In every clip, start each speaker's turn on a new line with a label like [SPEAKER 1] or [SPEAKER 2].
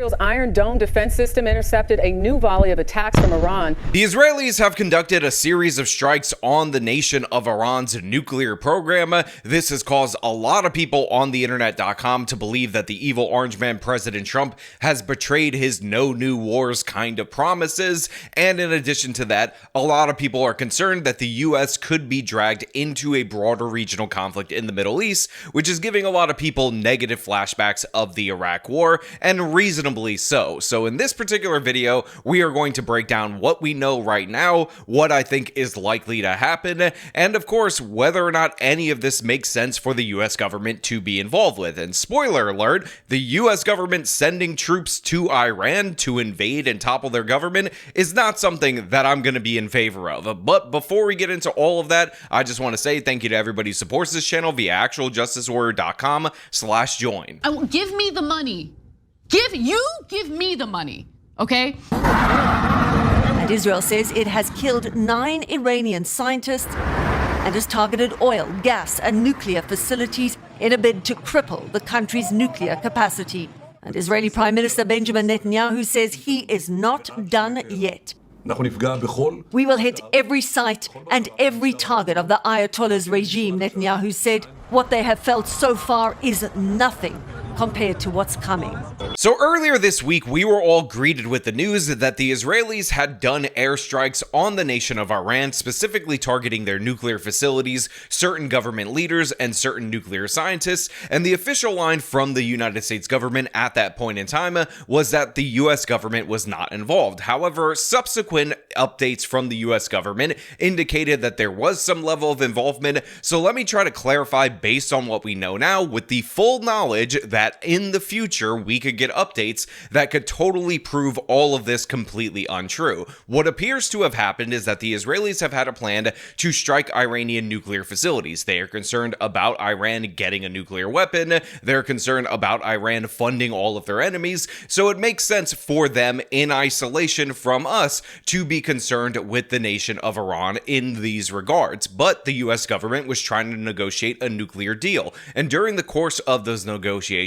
[SPEAKER 1] Israel's Iron Dome defense system intercepted a new volley of attacks from Iran.
[SPEAKER 2] The Israelis have conducted a series of strikes on the nation of Iran's nuclear program. This has caused a lot of people on the internet.com to believe that the evil orange man President Trump has betrayed his no new wars kind of promises. And in addition to that, a lot of people are concerned that the US could be dragged into a broader regional conflict in the Middle East, which is giving a lot of people negative flashbacks of the Iraq War, and reasonably so. So in this particular video, we are going to break down what we know right now, what I think is likely to happen, and of course, whether or not any of this makes sense for the US government to be involved with. And spoiler alert, the US government sending troops to Iran to invade and topple their government is not something that I'm going to be in favor of. But before we get into all of that, I just want to say thank you to everybody who supports this channel via actualjusticewarrior.com/join.
[SPEAKER 3] Give me the money. Give me the money, okay?
[SPEAKER 4] And Israel says it has killed 9 Iranian scientists and has targeted oil, gas, and nuclear facilities in a bid to cripple the country's nuclear capacity. And Israeli Prime Minister Benjamin Netanyahu says he is not done yet. We will hit every site and every target of the Ayatollah's regime, Netanyahu said. What they have felt so far is nothing compared to what's coming.
[SPEAKER 2] So earlier this week, we were all greeted with the news that the Israelis had done airstrikes on the nation of Iran, specifically targeting their nuclear facilities, certain government leaders, and certain nuclear scientists. And the official line from the United States government at that point in time was that the US government was not involved. However, subsequent updates from the US government indicated that there was some level of involvement. So let me try to clarify based on what we know now, with the full knowledge that in the future we could get updates that could totally prove all of this completely untrue. What appears to have happened is that the Israelis have had a plan to strike Iranian nuclear facilities. They are concerned about Iran getting a nuclear weapon. They're concerned about Iran funding all of their enemies. So it makes sense for them, in isolation from us, to be concerned with the nation of Iran in these regards. But the US government was trying to negotiate a nuclear deal. And during the course of those negotiations,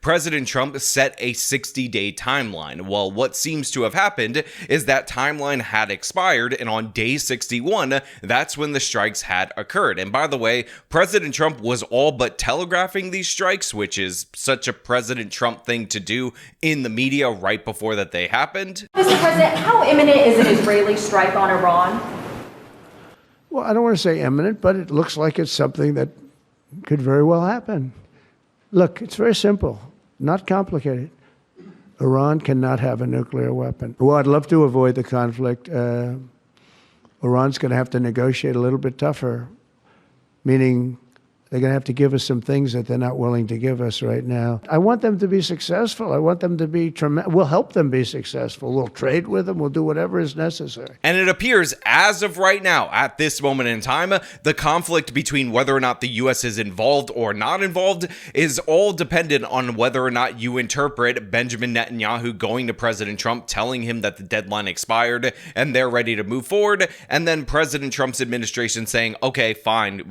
[SPEAKER 2] President Trump set a 60-day timeline. Well, what seems to have happened is that timeline had expired, and on day 61, that's when the strikes had occurred. And by the way, President Trump was all but telegraphing these strikes, which is such a President Trump thing to do in the media right before that they happened.
[SPEAKER 5] Mr. President, how imminent is an Israeli strike on Iran?
[SPEAKER 6] Well, I don't want to say imminent, but it looks like it's something that could very well happen. Look, it's very simple, not complicated. Iran cannot have a nuclear weapon. Well, I'd love to avoid the conflict. Iran's going to have to negotiate a little bit tougher, meaning they're going to have to give us some things that they're not willing to give us right now. I want them to be successful. I want them to be tremendous. We'll help them be successful. We'll trade with them. We'll do whatever is necessary.
[SPEAKER 2] And it appears, as of right now, at this moment in time, the conflict between whether or not the U.S. is involved or not involved is all dependent on whether or not you interpret Benjamin Netanyahu going to President Trump, telling him that the deadline expired and they're ready to move forward, and then President Trump's administration saying, okay, fine,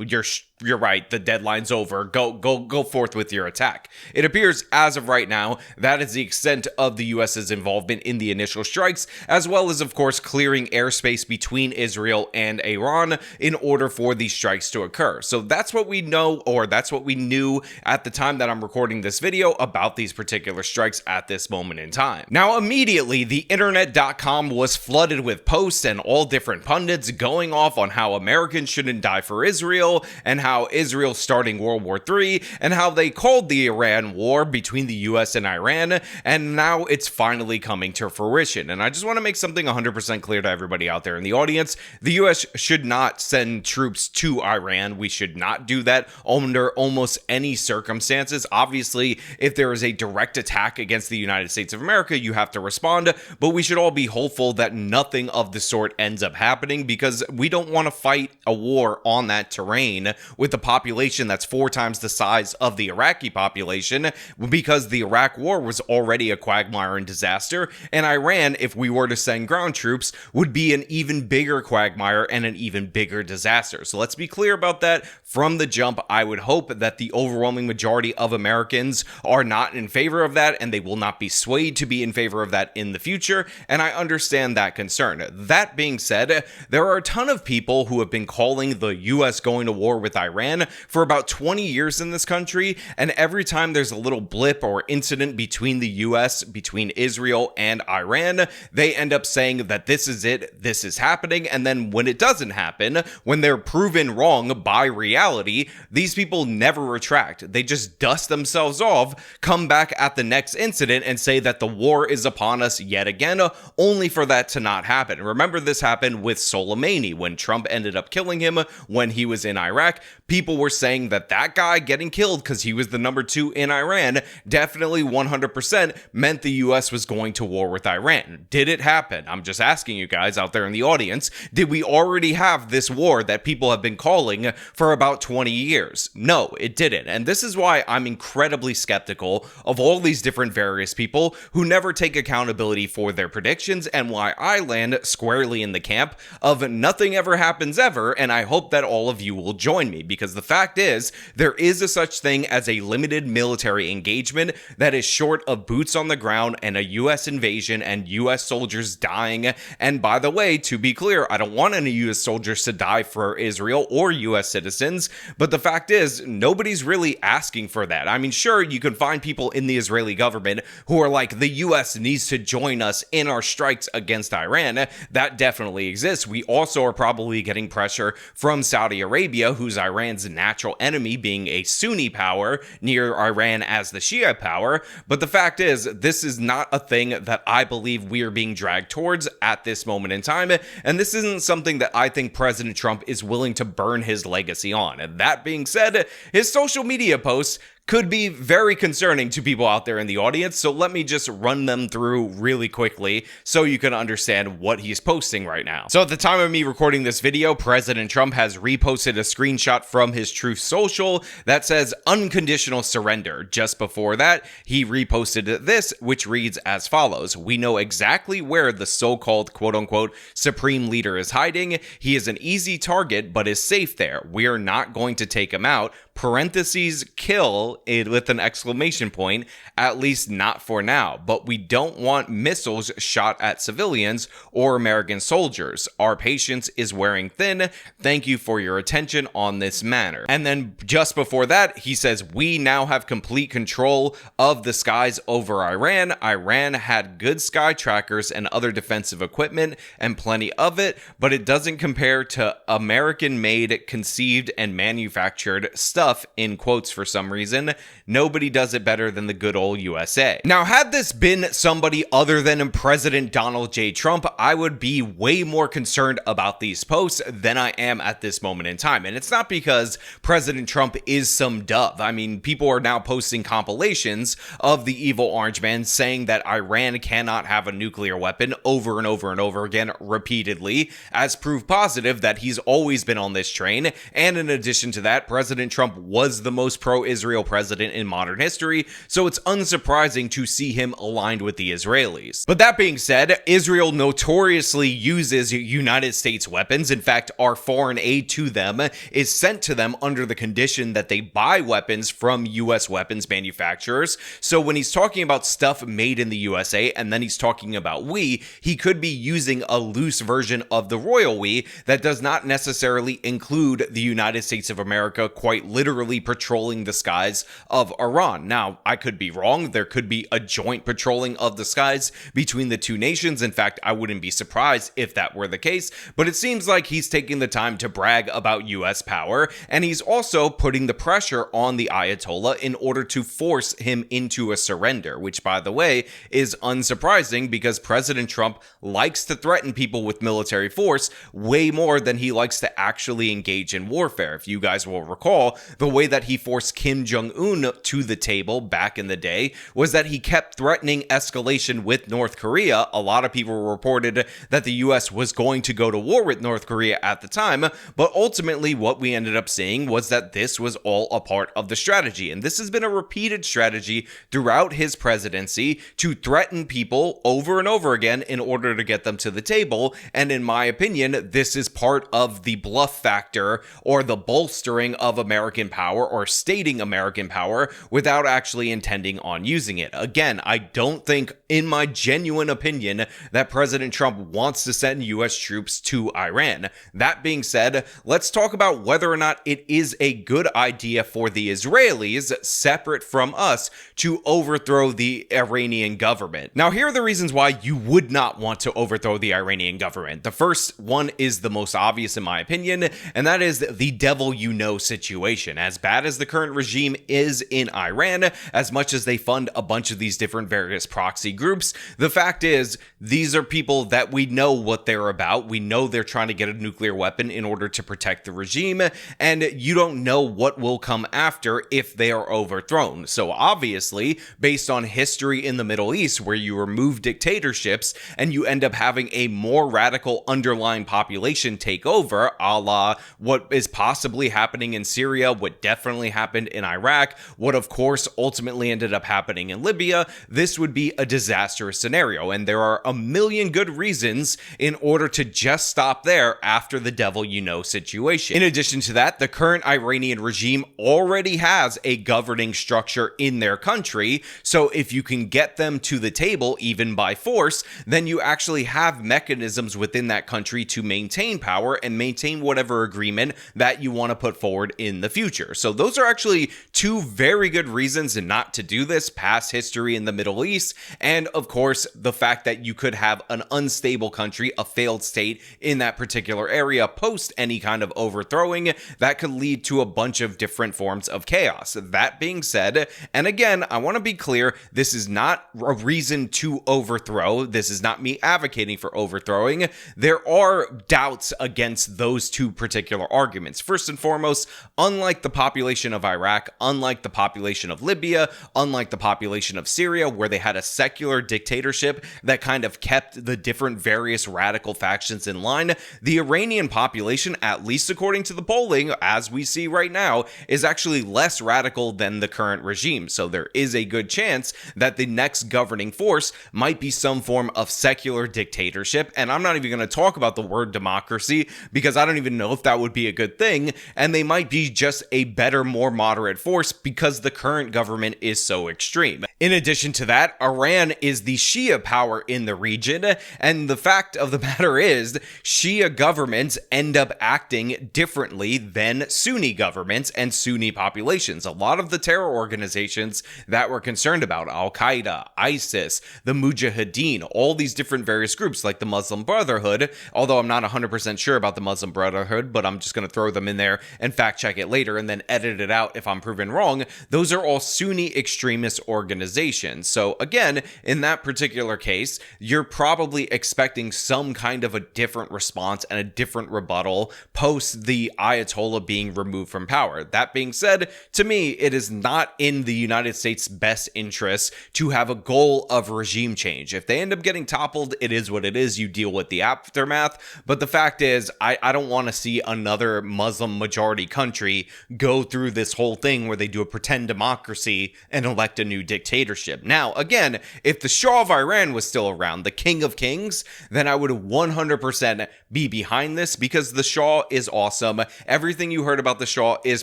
[SPEAKER 2] you're right, the deadline's over, go forth with your attack. It appears, as of right now, that is the extent of the US's involvement in the initial strikes, as well as, of course, clearing airspace between Israel and Iran in order for these strikes to occur. So that's what we know, or that's what we knew at the time that I'm recording this video about these particular strikes at this moment in time. Now, immediately, the internet.com was flooded with posts and all different pundits going off on how Americans shouldn't die for Israel, and how Israel's starting World War III, and how they called the Iran war between the US and Iran, and now it's finally coming to fruition. And I just want to make something 100% clear to everybody out there in the audience. The US should not send troops to Iran. We should not do that under almost any circumstances. Obviously, if there is a direct attack against the United States of America, you have to respond, but we should all be hopeful that nothing of the sort ends up happening, because we don't want to fight a war on that terrain with the population population that's 4 times the size of the Iraqi population, because the Iraq war was already a quagmire and disaster, and Iran, if we were to send ground troops, would be an even bigger quagmire and an even bigger disaster. So let's be clear about that from the jump. I would hope that the overwhelming majority of Americans are not in favor of that, and they will not be swayed to be in favor of that in the future, and I understand that concern. That being said, there are a ton of people who have been calling the US going to war with Iran for about 20 years in this country, and every time there's a little blip or incident between the US, between Israel and Iran, they end up saying that this is it, this is happening, and then when it doesn't happen, when they're proven wrong by reality, these people never retract. They just dust themselves off, come back at the next incident and say that the war is upon us yet again, only for that to not happen. Remember, this happened with Soleimani when Trump ended up killing him when he was in Iraq. People were saying that that guy getting killed because he was the number 2 in Iran definitely 100% meant the US was going to war with Iran. Did it happen? I'm just asking you guys out there in the audience, did we already have this war that people have been calling for about 20 years? No, it didn't. And this is why I'm incredibly skeptical of all these different various people who never take accountability for their predictions, and why I land squarely in the camp of nothing ever happens ever, and I hope that all of you will join me, because the fact is, there is a such thing as a limited military engagement that is short of boots on the ground and a US invasion and US soldiers dying. And by the way, to be clear, I don't want any US soldiers to die for Israel or US citizens, but the fact is, nobody's really asking for that. I mean, sure, you can find people in the Israeli government who are like, the US needs to join us in our strikes against Iran. That definitely exists. We also are probably getting pressure from Saudi Arabia, who's Iran's natural enemy, being a Sunni power near Iran as the Shia power. But the fact is, this is not a thing that I believe we are being dragged towards at this moment in time, and this isn't something that I think President Trump is willing to burn his legacy on. And that being said, his social media posts could be very concerning to people out there in the audience, so let me just run them through really quickly so you can understand what he's posting right now. So at the time of me recording this video, President Trump has reposted a screenshot from his Truth Social that says unconditional surrender. Just before that, he reposted this, which reads as follows: "We know exactly where the so-called quote-unquote supreme leader is hiding. He is an easy target, but is safe there. We are not going to take him out. Parentheses, kill it with an exclamation point, at least not for now, but we don't want missiles shot at civilians or American soldiers. Our patience is wearing thin. Thank you for your attention on this matter." And then just before that, he says, "We now have complete control of the skies over Iran. Iran had good sky trackers and other defensive equipment and plenty of it, but it doesn't compare to American-made, conceived, and manufactured stuff," in quotes for some reason. "Nobody does it better than the good old USA." Now, had this been somebody other than President Donald J. Trump, I would be way more concerned about these posts than I am at this moment in time. And it's not because President Trump is some dove. I mean, people are now posting compilations of the evil orange man saying that Iran cannot have a nuclear weapon over and over and over again repeatedly as proof positive that he's always been on this train. And in addition to that, President Trump was the most pro-Israel president in modern history, so it's unsurprising to see him aligned with the Israelis. But that being said, Israel notoriously uses United States weapons. In fact, our foreign aid to them is sent to them under the condition that they buy weapons from US weapons manufacturers. So when he's talking about stuff made in the USA and then he's talking about we, he could be using a loose version of the royal we that does not necessarily include the United States of America quite literally patrolling the skies of Iran. Now, I could be wrong. There could be a joint patrolling of the skies between the two nations. In fact, I wouldn't be surprised if that were the case, but it seems like he's taking the time to brag about US power, and he's also putting the pressure on the Ayatollah in order to force him into a surrender, which, by the way, is unsurprising because President Trump likes to threaten people with military force way more than he likes to actually engage in warfare. If you guys will recall, the way that he forced Kim Jong Jong-un to the table back in the day was that he kept threatening escalation with North Korea. A lot of people reported that the US was going to go to war with North Korea at the time, but ultimately what we ended up seeing was that this was all a part of the strategy. And this has been a repeated strategy throughout his presidency to threaten people over and over again in order to get them to the table. And in my opinion, this is part of the bluff factor or the bolstering of American power or stating American power without actually intending on using it. Again, I don't think, in my genuine opinion, that President Trump wants to send US troops to Iran. That being said, let's talk about whether or not it is a good idea for the Israelis, separate from us, to overthrow the Iranian government. Now, here are the reasons why you would not want to overthrow the Iranian government. The first one is the most obvious in my opinion, and that is the devil you know situation. As bad as the current regime is in Iran, as much as they fund a bunch of these different various proxy groups, the fact is these are people that we know what they're about. We know they're trying to get a nuclear weapon in order to protect the regime, and you don't know what will come after if they are overthrown. So obviously, based on history in the Middle East, where you remove dictatorships and you end up having a more radical underlying population take over, a la what is possibly happening in Syria, what definitely happened in Iraq, what of course ultimately ended up happening in Libya, this would be a disastrous scenario. And there are a million good reasons in order to just stop there after the devil you know situation. In addition to that, the current Iranian regime already has a governing structure in their country. So if you can get them to the table, even by force, then you actually have mechanisms within that country to maintain power and maintain whatever agreement that you want to put forward in the future. So those are actually two very good reasons not to do this: past history in the Middle East, and of course the fact that you could have an unstable country, a failed state in that particular area post any kind of overthrowing that could lead to a bunch of different forms of chaos. That being said, and again, I want to be clear, this is not a reason to overthrow. This is not me advocating for overthrowing. There are doubts against those two particular arguments. First and foremost, unlike the population of Iraq, unlike the population of Libya, unlike the population of Syria, where they had a secular dictatorship that kind of kept the different various radical factions in line, the Iranian population, at least according to the polling, as we see right now, is actually less radical than the current regime. So there is a good chance that the next governing force might be some form of secular dictatorship. And I'm not even going to talk about the word democracy because I don't even know if that would be a good thing. And they might be just a better, more moderate force because the current government is so extreme. In addition to that, Iran is the Shia power in the region. And the fact of the matter is, Shia governments end up acting differently than Sunni governments and Sunni populations. A lot of the terror organizations that we're concerned about, Al-Qaeda, ISIS, the Mujahideen, all these different various groups like the Muslim Brotherhood, although I'm not 100% sure about the Muslim Brotherhood, but I'm just going to throw them in there and fact check it later and then edit it out if I'm proven wrong. Those are all Sunni extremist organizations. So again, in that particular case, you're probably expecting some kind of a different response and a different rebuttal post the Ayatollah being removed from power. That being said, to me, it is not in the United States' best interest to have a goal of regime change. If they end up getting toppled, it is what it is. You deal with the aftermath. But the fact is, I don't want to see another Muslim majority country go through this whole thing where they do a pretend democracy and elect a new dictatorship. Now, again, if the Shah of Iran was still around, the King of Kings, then I would 100% be behind this because the Shah is awesome. Everything you heard about the Shah is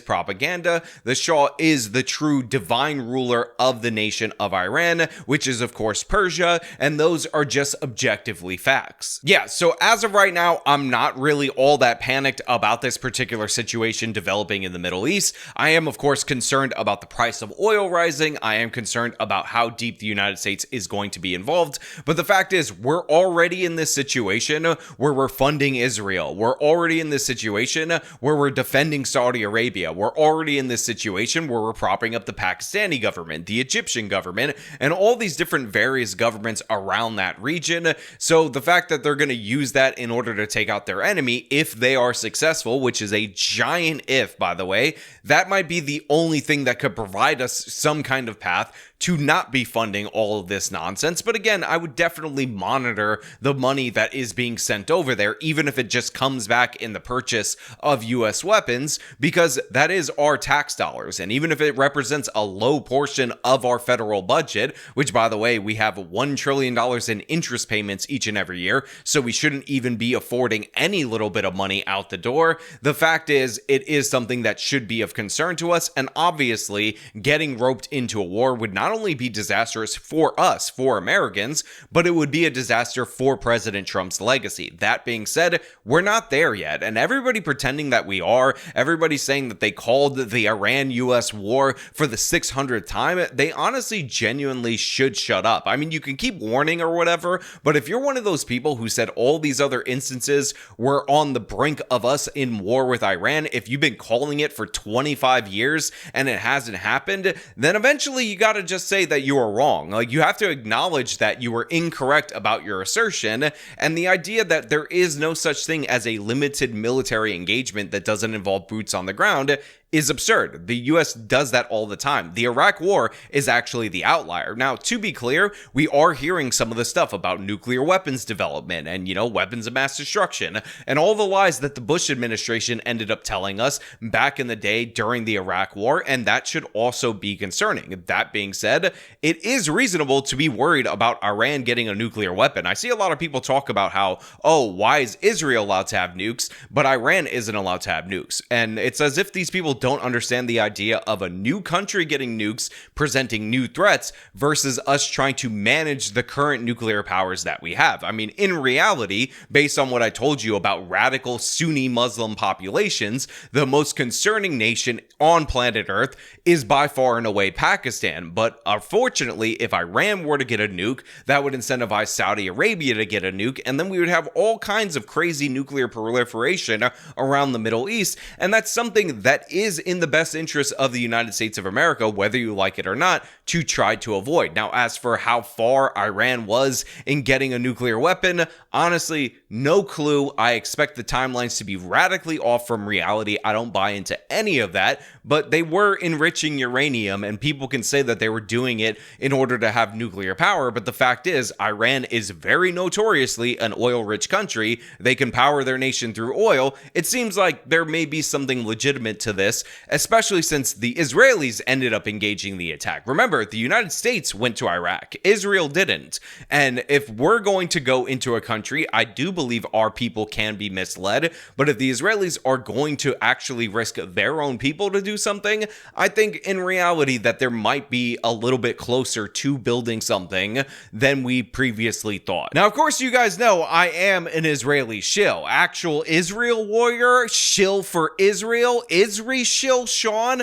[SPEAKER 2] propaganda. The Shah is the true divine ruler of the nation of Iran, which is of course Persia, and those are just objectively facts. Yeah, so as of right now, I'm not really all that panicked about this particular situation developing in the Middle East. I am of course concerned about the price of oil rising. I am concerned about how deep the United States is going to be involved. But the fact is, we're already in this situation where we're funding Israel. We're already in this situation where we're defending Saudi Arabia. We're already in this situation where we're propping up the Pakistani government, the Egyptian government, and all these different various governments around that region. So the fact that they're going to use that in order to take out their enemy, if they are successful, which is a giant if, by the way, that might be the only only thing that could provide us some kind of path to not be funding all of this nonsense. But again, I would definitely monitor the money that is being sent over there, even if it just comes back in the purchase of US weapons, because that is our tax dollars. And even if it represents a low portion of our federal budget, which by the way, we have $1 trillion in interest payments each and every year, so we shouldn't even be affording any little bit of money out the door. The fact is, it is something that should be of concern to us. And obviously, getting roped into a war would not only be disastrous for us, for Americans, but it would be a disaster for President Trump's legacy. That being said, we're not there yet. And everybody pretending that we are, everybody saying that they called the Iran-US war for the 600th time, they honestly genuinely should shut up. I mean, you can keep warning or whatever, but if you're one of those people who said all these other instances were on the brink of us in war with Iran, if you've been calling it for 25 years and it hasn't happened, then eventually you got to just say that you are wrong. Like, you have to acknowledge that you were incorrect about your assertion, and the idea that there is no such thing as a limited military engagement that doesn't involve boots on the ground is absurd. The US does that all the time. The Iraq war is actually the outlier. Now, to be clear, we are hearing some of the stuff about nuclear weapons development and, weapons of mass destruction and all the lies that the Bush administration ended up telling us back in the day during the Iraq war, and that should also be concerning. That being said, it is reasonable to be worried about Iran getting a nuclear weapon. I see a lot of people talk about how, why is Israel allowed to have nukes, but Iran isn't allowed to have nukes? And it's as if these people don't understand the idea of a new country getting nukes presenting new threats versus us trying to manage the current nuclear powers that we have. I mean, in reality, based on what I told you about radical Sunni Muslim populations, the most concerning nation on planet Earth is by far and away Pakistan. But unfortunately, if Iran were to get a nuke, that would incentivize Saudi Arabia to get a nuke, and then we would have all kinds of crazy nuclear proliferation around the Middle East. And that's something that is in the best interest of the United States of America, whether you like it or not, to try to avoid. Now, as for how far Iran was in getting a nuclear weapon, honestly, no clue. I expect the timelines to be radically off from reality. I don't buy into any of that, but they were enriching uranium, and people can say that they were doing it in order to have nuclear power, but the fact is, Iran is very notoriously an oil-rich country. They can power their nation through oil. It seems like there may be something legitimate to this, especially since the Israelis ended up engaging the attack. Remember, the United States went to Iraq. Israel didn't. And if we're going to go into a country, I do believe our people can be misled, but if the Israelis are going to actually risk their own people to do something, I think in reality that there might be a little bit closer to building something than we previously thought. Now, of course, you guys know I am an Israeli shill. Actual Israel warrior, shill for Israel, shill Sean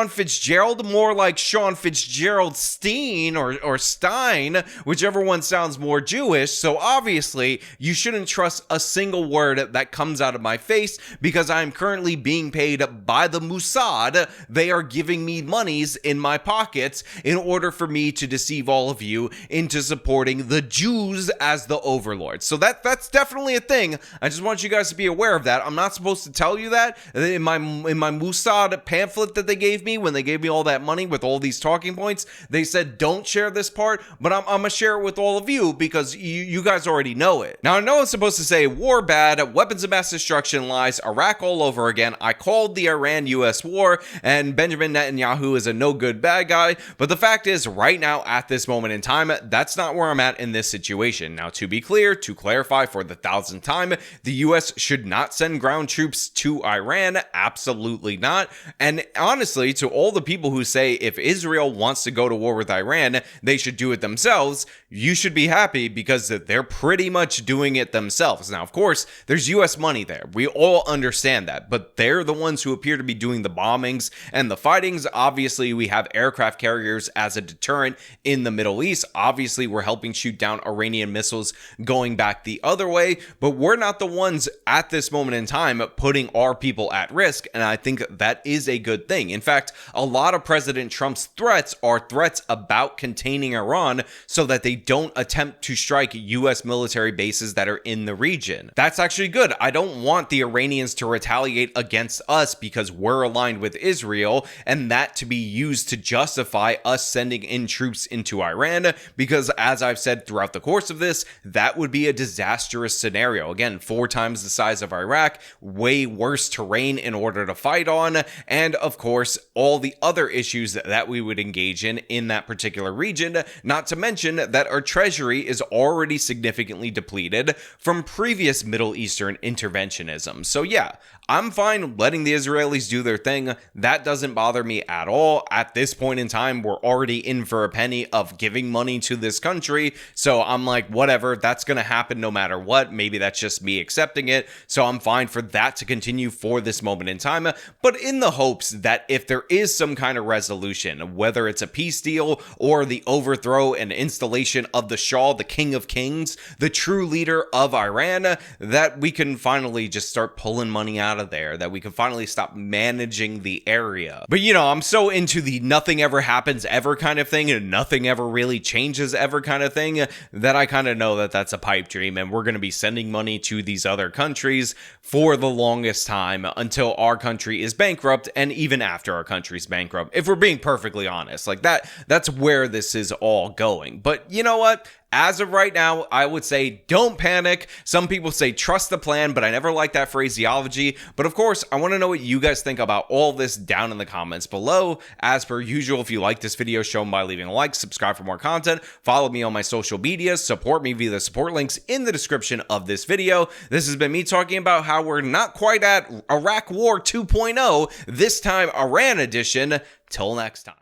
[SPEAKER 2] Fitzgerald, more like Sean Fitzgerald Steen or Stein, whichever one sounds more Jewish. So obviously, you shouldn't trust a single word that comes out of my face because I'm currently being paid by the Mossad. They are giving me monies in my pockets in order for me to deceive all of you into supporting the Jews as the overlords. So that's definitely a thing. I just want you guys to be aware of that. I'm not supposed to tell you that in my Mossad pamphlet that they gave me when they gave me all that money with all these talking points. They said don't share this part, but I'm gonna share it with all of you because you guys already know it. Now, I know I'm supposed to say war bad, weapons of mass destruction lies, Iraq all over again. I called the Iran-US war, and Benjamin Netanyahu is a no good bad guy, but the fact is, right now at this moment in time, that's not where I'm at in this situation. Now, to be clear, to clarify for the 1000th time, the US should not send ground troops to Iran. Absolutely not. And honestly, to all the people who say if Israel wants to go to war with Iran, they should do it themselves, you should be happy because they're pretty much doing it themselves. Now, of course, there's US money there. We all understand that, but they're the ones who appear to be doing the bombings and the fightings. Obviously, we have aircraft carriers as a deterrent in the Middle East. Obviously, we're helping shoot down Iranian missiles going back the other way, but we're not the ones at this moment in time putting our people at risk. And I think that is a good thing. In fact, a lot of President Trump's threats are threats about containing Iran so that they don't attempt to strike U.S. military bases that are in the region. That's actually good. I don't want the Iranians to retaliate against us because we're aligned with Israel, and that to be used to justify us sending in troops into Iran, because as I've said throughout the course of this, that would be a disastrous scenario. Again, 4 times the size of Iraq, way worse terrain in order to fight on, and of course, all the other issues that we would engage in that particular region, not to mention that our treasury is already significantly depleted from previous Middle Eastern interventionism. So yeah, I'm fine letting the Israelis do their thing. That doesn't bother me at all. At this point in time, we're already in for a penny of giving money to this country. So I'm like, whatever, that's going to happen no matter what. Maybe that's just me accepting it. So I'm fine for that to continue for this moment in time. But in the hopes that if there is some kind of resolution, whether it's a peace deal or the overthrow and installation of the Shah, the King of Kings, the true leader of Iran, that we can finally just start pulling money out of there, that we can finally stop managing the area. But you know, I'm so into the nothing ever happens ever kind of thing and nothing ever really changes ever kind of thing that I kind of know that that's a pipe dream, and we're going to be sending money to these other countries for the longest time until our country is bankrupt, and even after our country's bankrupt, if we're being perfectly honest. Like that's where this is all going. But you know what? As of right now, I would say don't panic. Some people say trust the plan, but I never like that phraseology. But of course, I want to know what you guys think about all this down in the comments below. As per usual, if you like this video, show them by leaving a like, subscribe for more content, follow me on my social medias, support me via the support links in the description of this video. This has been me talking about how we're not quite at Iraq War 2.0, this time Iran edition. Till next time.